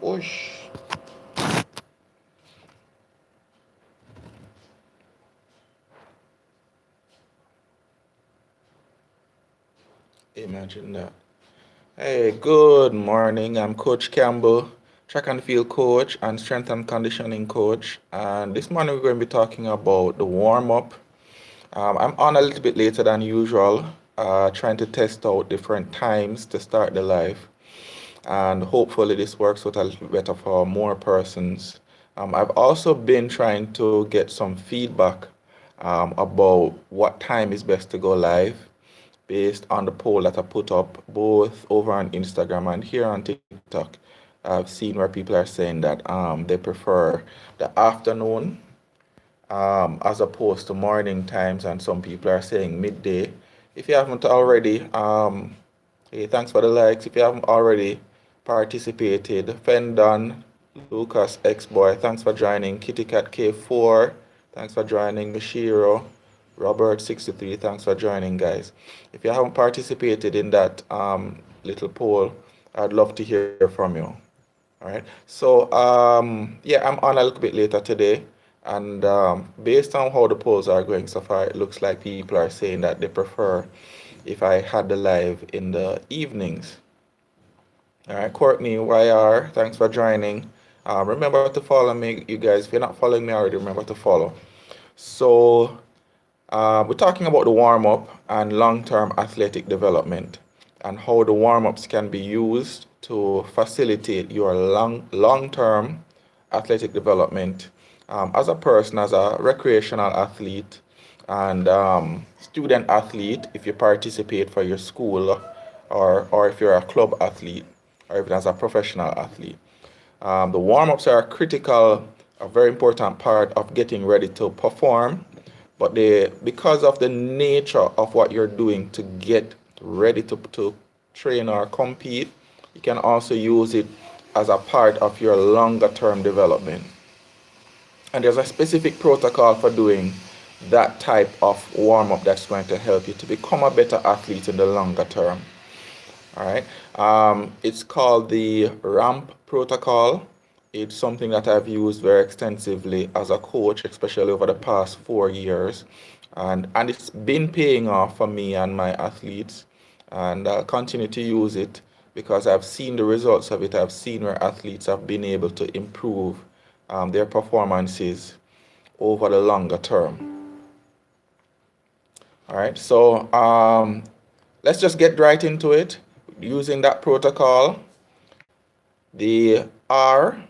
Whoosh. Imagine that. Hey, good morning. I'm Coach Campbell, track and field coach and strength and conditioning coach. And this morning we're going to be talking about the warm up. I'm on a little bit later than usual, trying to test out different times to start the live. And hopefully this works out a little better for more persons. I've also been trying to get some feedback about what time is best to go live based on the poll that I put up both over on Instagram and here on TikTok. I've seen where people are saying that they prefer the afternoon as opposed to morning times, and some people are saying midday. If you haven't already, hey, thanks for the likes. If you haven't already participated, Fendon, Lucas X-Boy, thanks for joining. KittyCat K4, thanks for joining. Mishiro, Robert63, thanks for joining, guys. If you haven't participated in that little poll, I'd love to hear from you. All right. So, yeah, I'm on a little bit later today. And based on how the polls are going so far, it looks like people are saying that they prefer if I had the live in the evenings. All right, Courtney, YR, thanks for joining. Remember to follow me, you guys. If you're not following me already, remember to follow. So, we're talking about the warm-up and long-term athletic development and how the warm-ups can be used to facilitate your long-term athletic development as a person, as a recreational athlete and student athlete, if you participate for your school, or if you're a club athlete, or even as a professional athlete. The warm-ups are a very important part of getting ready to perform, but because of the nature of what you're doing to get ready to train or compete, you can also use it as a part of your longer term development. And there's a specific protocol for doing that type of warm-up that's going to help you to become a better athlete in the longer term. All right. It's called the ramp protocol. It's something that I've used very extensively as a coach, especially over the past 4 years. And it's been paying off for me and my athletes. And I'll continue to use it because I've seen the results of it. I've seen where athletes have been able to improve their performances over the longer term. All right, so let's just get right into it. Using that protocol, the R,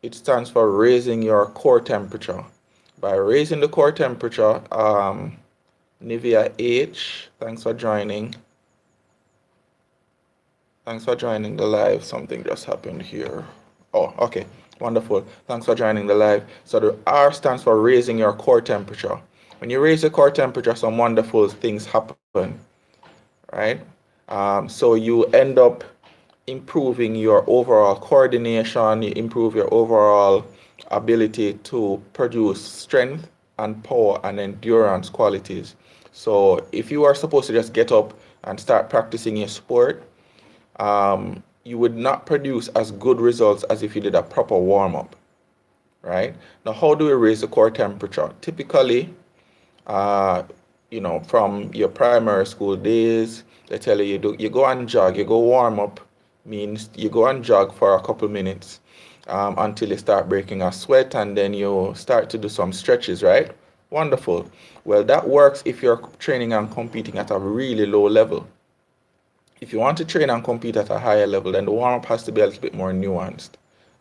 it stands for raising your core temperature. By raising the core temperature, Nivea H, thanks for joining. Thanks for joining the live. Something just happened here. Oh, okay. Wonderful. Thanks for joining the live. So the R stands for raising your core temperature. When you raise your core temperature, some wonderful things happen, right? So you end up improving your overall coordination, you improve your overall ability to produce strength and power and endurance qualities. So if you are supposed to just get up and start practicing your sport, you would not produce as good results as if you did a proper warm-up, right? Now, how do we raise the core temperature? Typically, from your primary school days, they tell you go and jog, you go warm up, means you go and jog for a couple minutes until you start breaking a sweat, and then you start to do some stretches, right? Wonderful. Well, that works if you're training and competing at a really low level. If you want to train and compete at a higher level, then the warm-up has to be a little bit more nuanced.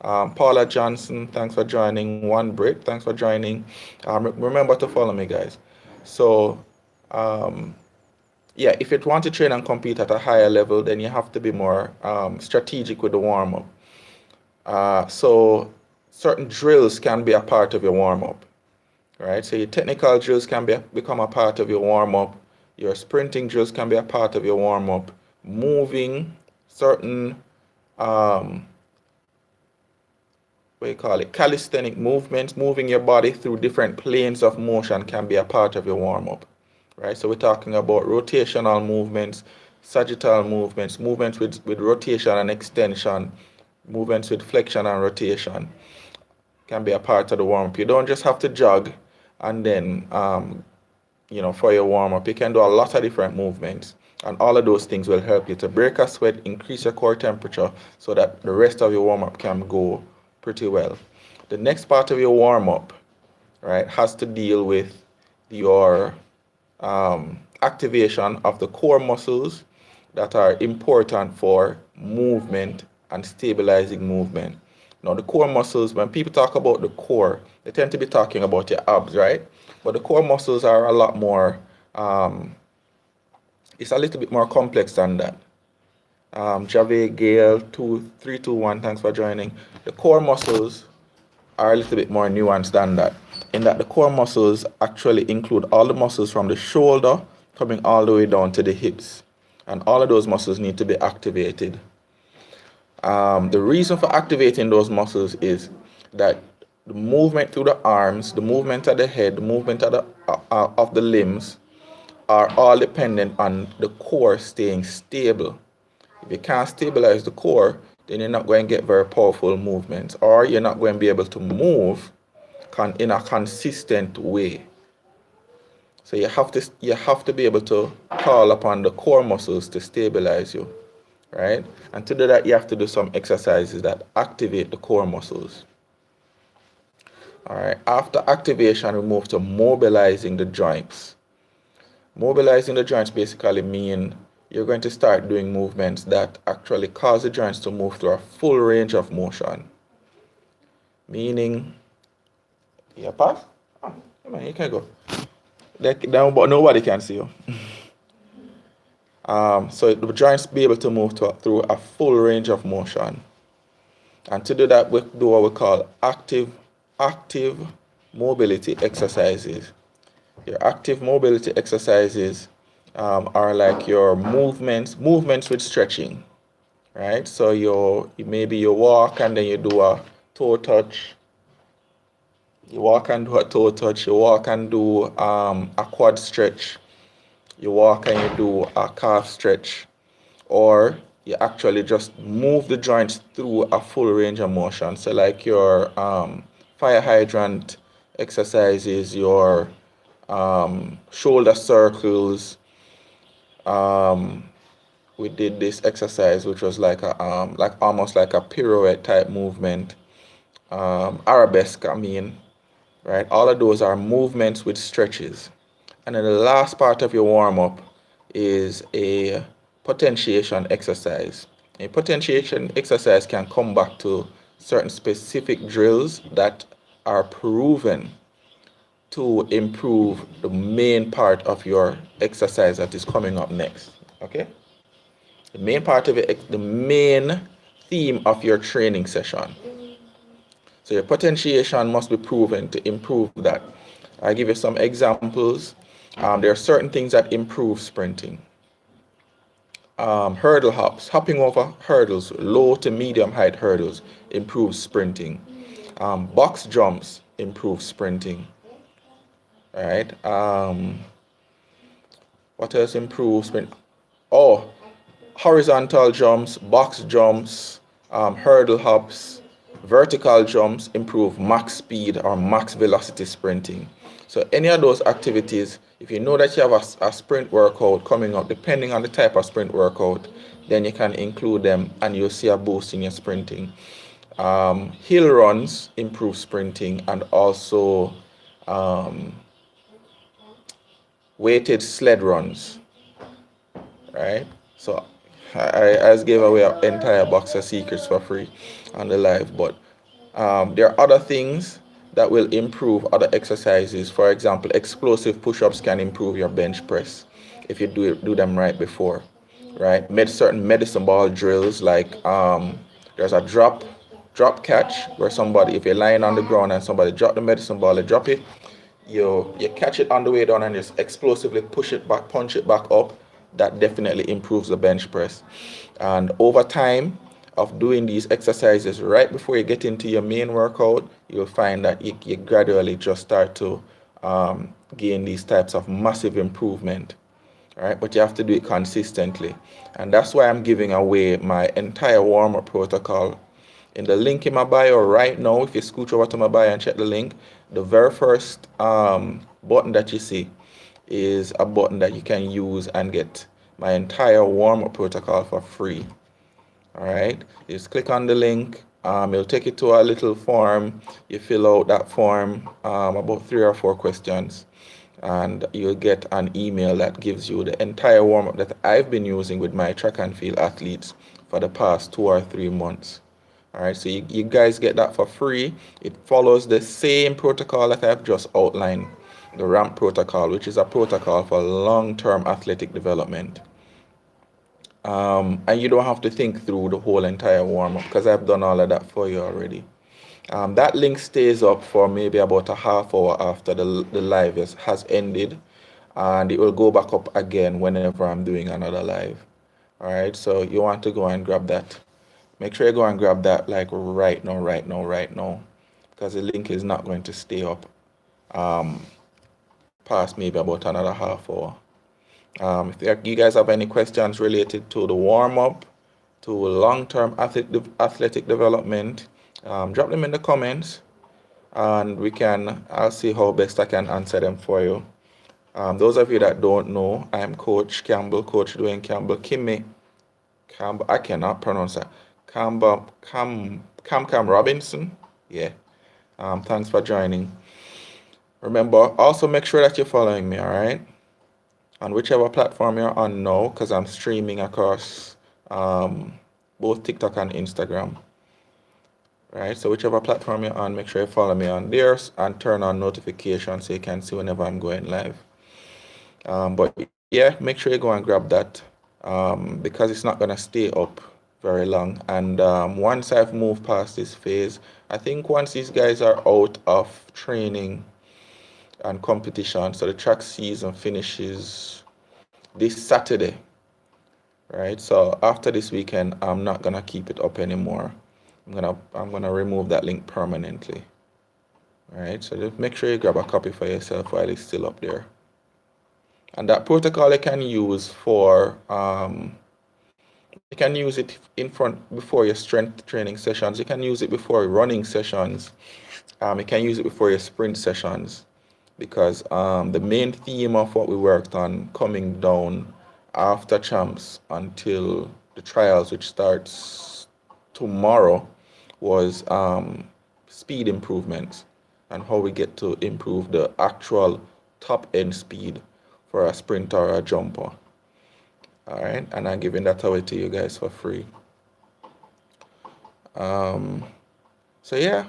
Paula Johnson, thanks for joining. One Brit, thanks for joining. Remember to follow me, guys. So, yeah, if you want to train and compete at a higher level, then you have to be more strategic with the warm-up. So certain drills can be a part of your warm-up, right? So your technical drills can become a part of your warm-up. Your sprinting drills can be a part of your warm-up. Moving certain calisthenic movements, moving your body through different planes of motion can be a part of your warm-up, right? So we're talking about rotational movements, sagittal movements, movements with rotation and extension, movements with flexion and rotation can be a part of the warm-up. You don't just have to jog and then, for your warm-up. You can do a lot of different movements. And all of those things will help you to break a sweat, increase your core temperature so that the rest of your warm-up can go pretty well. The next part of your warm-up, right, has to deal with your activation of the core muscles that are important for movement and stabilizing movement. Now, the core muscles, when people talk about the core, they tend to be talking about your abs, right? But the core muscles are a lot more, it's a little bit more complex than that. Javed, Gale, 2321, thanks for joining. The core muscles are a little bit more nuanced than that, in that the core muscles actually include all the muscles from the shoulder coming all the way down to the hips. And all of those muscles need to be activated. The reason for activating those muscles is that the movement through the arms, the movement of the head, the movement of the limbs are all dependent on the core staying stable. If you can't stabilize the core, then you're not going to get very powerful movements, or you're not going to be able to move in a consistent way. So you have to be able to call upon the core muscles to stabilize you, right? And to do that, you have to do some exercises that activate the core muscles. All right. After activation, we move to mobilizing the joints. Mobilizing the joints basically mean you're going to start doing movements that actually cause the joints to move through a full range of motion. Meaning, yeah, pass? Oh, come on, you can go. But nobody can see you. So the joints be able to move through a full range of motion. And to do that, we do what we call active mobility exercises. Your active mobility exercises are like your movements with stretching, right? So maybe you walk and then you do a toe touch. You walk and do a toe touch. You walk and do a quad stretch. You walk and you do a calf stretch. Or you actually just move the joints through a full range of motion. So like your fire hydrant exercises, your shoulder circles. We did this exercise, which was like almost like a pirouette type movement. Arabesque, right? All of those are movements with stretches. And then the last part of your warm-up is a potentiation exercise. A potentiation exercise can come back to certain specific drills that are proven to improve the main part of your exercise that is coming up next. Okay? The main part of it, the main theme of your training session. So your potentiation must be proven to improve that. I'll give you some examples. There are certain things that improve sprinting. Hurdle hops, hopping over hurdles, low to medium height hurdles, improves sprinting. Box jumps improve sprinting. All right. What else improves sprint? Oh, horizontal jumps, box jumps, hurdle hops, vertical jumps improve max speed or max velocity sprinting. So any of those activities, if you know that you have a sprint workout coming up, depending on the type of sprint workout, then you can include them and you'll see a boost in your sprinting. Hill runs improve sprinting, and also weighted sled runs, right? So I just gave away an entire box of secrets for free on the live, but there are other things that will improve other exercises. For example, explosive push-ups can improve your bench press if you do them right before, right? Certain medicine ball drills, like there's a drop catch where somebody, if you're lying on the ground and somebody drop the medicine ball, they drop it, you catch it on the way down and just explosively push it back, punch it back up. That definitely improves the bench press. And over time of doing these exercises right before you get into your main workout, you'll find that you gradually just start to gain these types of massive improvement. All right, but you have to do it consistently. And that's why I'm giving away my entire warm-up protocol In the link in my bio right now, if you scooch over to my bio and check the link, the very first button that you see is a button that you can use and get my entire warm-up protocol for free. All right, you just click on the link. It'll take you to a little form. You fill out that form, about 3 or 4 questions, and you'll get an email that gives you the entire warm-up that I've been using with my track and field athletes for the past 2 or 3 months. All right, so you guys get that for free. It follows the same protocol that I've just outlined, the RAMP protocol, which is a protocol for long-term athletic development. And you don't have to think through the whole entire warm-up because I've done all of that for you already. That link stays up for maybe about a half hour after the live has ended, and it will go back up again whenever I'm doing another live. All right, so you want to go and grab that. Make sure you go and grab that like right now, because the link is not going to stay up past maybe about another half hour. If you guys have any questions related to the warm-up, to long-term athletic development, drop them in the comments, and I'll see how best I can answer them for you. Those of you that don't know, I'm Coach Campbell, Coach DuWayne Campbell, Campbell, I cannot pronounce that. Cam Robinson. Yeah. Thanks for joining. Remember, also make sure that you're following me, all right? On whichever platform you're on now, because I'm streaming across both TikTok and Instagram. Right? So whichever platform you're on, make sure you follow me on there and turn on notifications so you can see whenever I'm going live. But yeah, make sure you go and grab that because it's not going to stay up very long. And once I've moved past this phase, I think once these guys are out of training and competition, so the track season finishes this Saturday, right? So after this weekend, I'm not gonna keep it up anymore. I'm gonna remove that link permanently. All right, so just make sure you grab a copy for yourself while it's still up there. And that protocol you can use for you can use it before your strength training sessions. You can use it before running sessions. You can use it before your sprint sessions, because the main theme of what we worked on coming down after champs until the trials, which starts tomorrow, was speed improvements and how we get to improve the actual top end speed for a sprinter or a jumper. All right, and I'm giving that away to you guys for free. So yeah,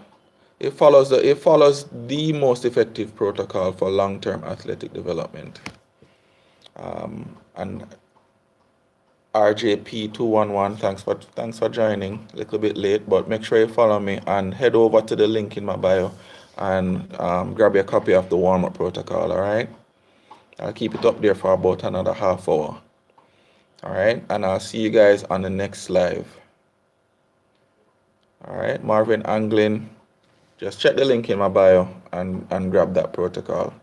it follows the most effective protocol for long-term athletic development. And RJP211, thanks for joining. A little bit late, but make sure you follow me and head over to the link in my bio and grab your copy of the warm-up protocol. All right, I'll keep it up there for about another half hour. All right, and I'll see you guys on the next live. All right, Marvin Anglin, just check the link in my bio and grab that protocol.